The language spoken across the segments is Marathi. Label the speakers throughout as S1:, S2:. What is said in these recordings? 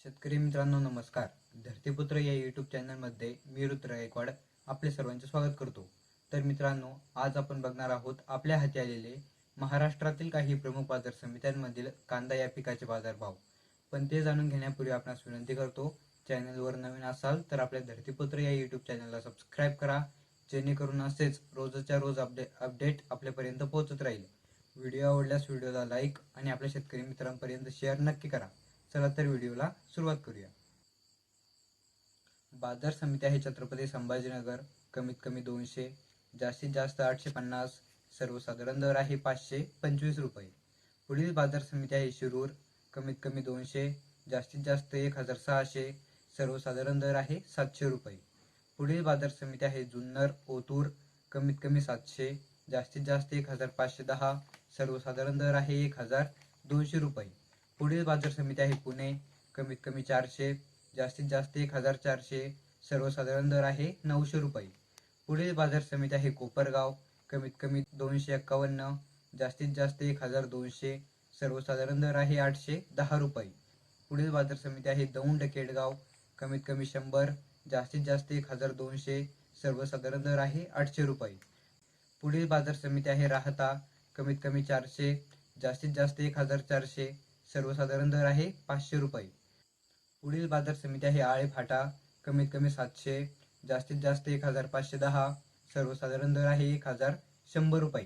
S1: शेतकरी मित्रांनो नमस्कार. धरतीपुत्र या यूट्यूब चॅनलमध्ये मी रुद्र गायकवाड आपले सर्वांचे स्वागत करतो. तर मित्रांनो, आज आपण बघणार आहोत आपल्या हाती आलेले महाराष्ट्रातील काही प्रमुख बाजार समित्यांमधील कांदा या पिकाचे बाजारभाव. पण ते जाणून घेण्यापूर्वी आपणास विनंती करतो, चॅनलवर नवीन असाल तर आपल्या धरतीपुत्र या यूट्यूब चॅनलला सबस्क्राईब करा, जेणेकरून असेच रोजच्या रोज अपडेट आपल्यापर्यंत पोहोचत राहील. व्हिडिओ आवडल्यास व्हिडिओला लाईक आणि आपल्या शेतकरी मित्रांपर्यंत शेअर नक्की करा. चला तर व्हिडिओला सुरुवात करूया. बाजार समिती आहे छत्रपती संभाजीनगर, कमीत कमी 200, जास्तीत जास्त 850, सर्वसाधारण दर आहे 525 रुपये. पुढील बाजार समिती आहे शिरूर, कमीत कमी 200, जास्तीत जास्त 1600, सर्वसाधारण दर आहे 700 रुपये. पुढील बाजार समिती आहे जुन्नर ओतूर, कमीत कमी 700, जास्तीत जास्त 1510, सर्वसाधारण दर आहे 1200 रुपये. पुढील बाजार समिती आहे पुणे, कमीत कमी 400, जास्तीत जास्त 1400, सर्वसाधारण दर आहे 900 रुपये. पुढील बाजार समिती आहे कोपरगाव, कमीत कमी 251, जास्तीत जास्त 1200, सर्वसाधारण दर आहे 810 रुपये. पुढील बाजार समिती आहे दौंड केडगाव, कमीत कमी 100, जास्तीत जास्त 1200, सर्वसाधारण दर आहे 800 रुपये. पुढील बाजार समिती आहे राहता, कमीत कमी 400, जास्तीत जास्त 1400, सर्वसाधारण दर आहे 500 रुपये. पुढील बाजार समिती आहे आळेफाटा, कमीत कमी 700, जास्तीत जास्त 1510, सर्वसाधारण दर आहे 1100 रुपये.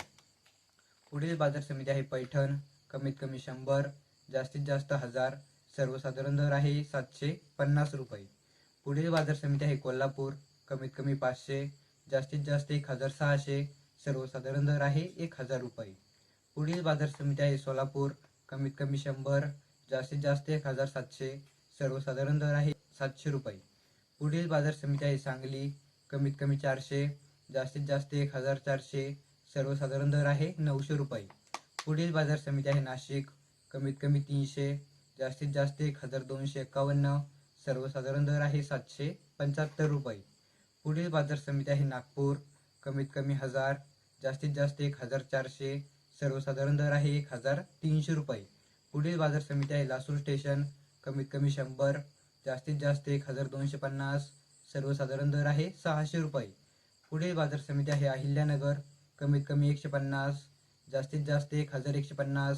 S1: पुढील बाजार समिती आहे पैठण, कमीत कमी 100, जास्तीत जास्त 1000, सर्वसाधारण दर आहे 750 रुपये. पुढील बाजार समिती आहे कोल्हापूर, कमीत कमी 500, जास्तीत जास्त 1600, सर्वसाधारण दर आहे 1000 रुपये. पुढील बाजार समिती आहे सोलापूर, कमीत कमी 100, जास्तीत जास्त 1700, सर्वसाधारण दर आहे 700 रुपये. पुढील बाजार समिती आहे सांगली, कमीत कमी 400, जास्तीत जास्त 1400, सर्वसाधारण दर आहे 900 रुपये. पुढील बाजार समिती आहे नाशिक, कमीत कमी 300, जास्तीत जास्त 1251, सर्वसाधारण दर आहे 775 रुपये. पुढील बाजार समिती आहे नागपूर, कमीत कमी 1000, जास्तीत जास्त 1400, सर्वसाधारण दर आहे 1300 रुपये. पुढील बाजार समिती आहे लासूर स्टेशन, कमीत कमी 100, जास्तीत जास्त 1250, सर्वसाधारण दर आहे 600 रुपये. पुढील बाजार समिती आहे अहिल्यानगर, कमीत कमी 150, जास्तीत जास्त 1150,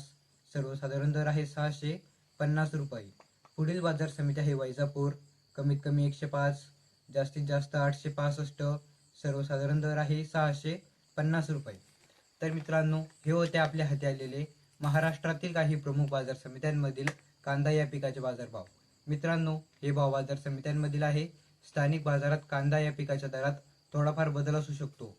S1: सर्वसाधारण दर आहे 650 रुपये. पुढील बाजार समिती आहे वैजापूर, कमीत कमी 105, जास्तीत जास्त 865, सर्वसाधारण दर आहे 650 रुपये. तर मित्रांनो, हे होते आपल्या हाती आलेले महाराष्ट्रातील काही प्रमुख बाजार समित्यांमधील कांदा या पिकाचे बाजारभाव. मित्रांनो, हे भाव बाजार समित्यांमधील आहे. स्थानिक बाजारात कांदा या पिकाच्या दरात थोडाफार बदल असू शकतो.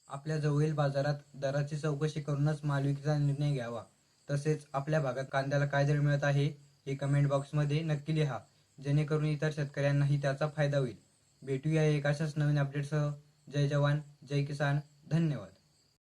S1: आपल्या जवळील बाजारात दराची चौकशी करूनच माल विक्रीचा निर्णय घ्यावा. तसेच आपल्या भागात कांद्याला काय दर मिळत आहे हे कमेंट बॉक्समध्ये नक्की लिहा, जेणेकरून इतर शेतकऱ्यांनाही त्याचा फायदा होईल. भेटूया एक अशाच नवीन अपडेटसह. जय जवान, जय किसान. धन्यवाद.